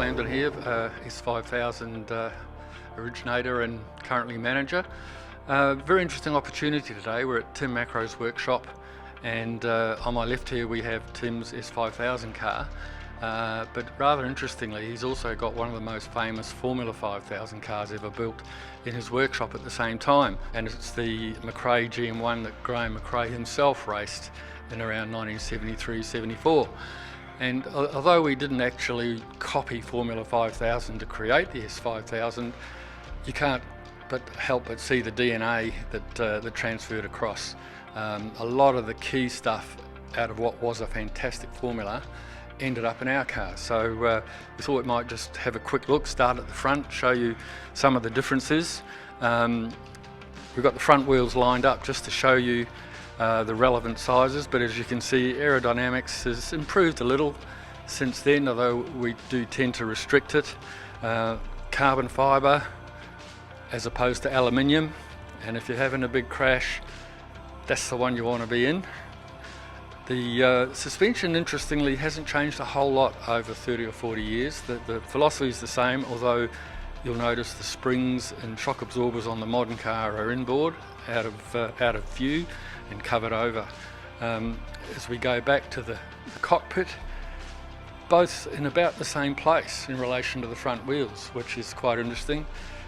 Landon here, S5000 originator and currently manager. Very interesting opportunity today. We're at Tim Macro's workshop, and on my left here we have Tim's S5000 car. But rather interestingly, he's also got one of the most famous Formula 5000 cars ever built in his workshop at the same time, and it's the McRae GM1 that Graham McRae himself raced in around 1973-74. And although we didn't actually copy Formula 5000 to create the S5000, you can't help but see the DNA that transferred across. A lot of the key stuff out of what was a fantastic formula ended up in our car. So we thought we might just have a quick look, start at the front, show you some of the differences. We've got the front wheels lined up just to show you the relevant sizes, but as you can see, aerodynamics has improved a little since then, although we do tend to restrict it. Carbon fibre as opposed to aluminium, and if you're having a big crash, that's the one you want to be in. The suspension, interestingly, hasn't changed a whole lot over 30 or 40 years. The philosophy is the same, although you'll notice the springs and shock absorbers on the modern car are inboard, out of view and covered over. As we go back to the cockpit, both in about the same place in relation to the front wheels, which is quite interesting.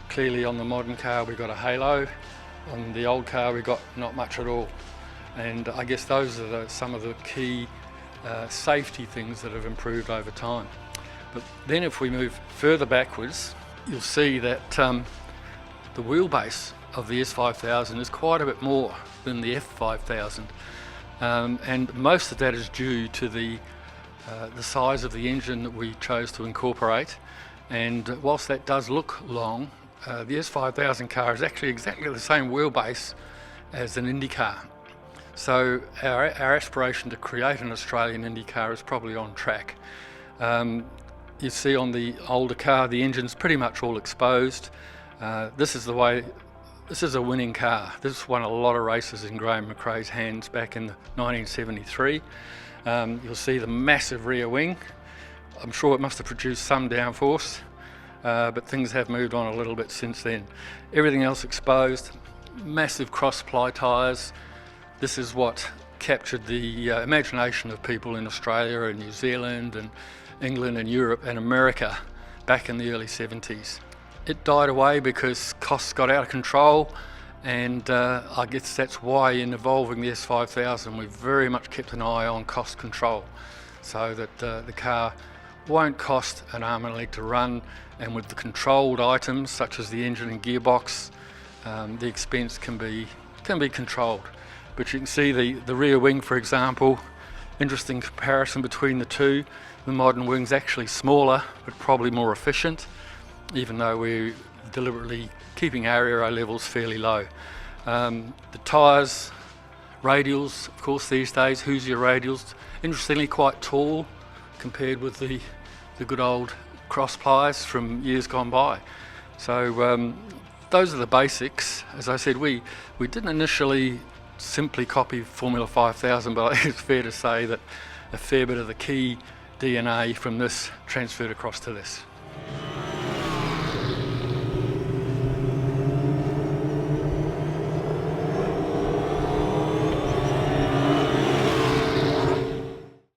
Clearly on the modern car we've got a halo, on the old car we've got not much at all. And I guess those are some of the key safety things that have improved over time. But then if we move further backwards, you'll see that the wheelbase of the S5000 is quite a bit more than the F5000, and most of that is due to the size of the engine that we chose to incorporate. And whilst that does look long, the S5000 car is actually exactly the same wheelbase as an Indy car. So our aspiration to create an Australian Indy car is probably on track. You see on the older car, the engine's pretty much all exposed. This is a winning car. This won a lot of races in Graham McRae's hands back in 1973. You'll see the massive rear wing. I'm sure it must have produced some downforce, but things have moved on a little bit since then. Everything else exposed, massive cross-ply tyres. This is what captured the imagination of people in Australia and New Zealand and England and Europe and America back in the early 70s. It died away because costs got out of control, and I guess that's why in evolving the S5000 we've very much kept an eye on cost control, so that the car won't cost an arm and a leg to run, and with the controlled items such as the engine and gearbox, the expense can be controlled. But you can see the rear wing, for example, interesting comparison between the two. The modern wing's actually smaller but probably more efficient, even though we're deliberately keeping our aero levels fairly low. The tyres, radials, of course these days, Hoosier radials, interestingly quite tall compared with the good old cross plies from years gone by. So those are the basics. As I said, we didn't initially simply copy Formula 5000, but I think it's fair to say that a fair bit of the key DNA from this transferred across to this.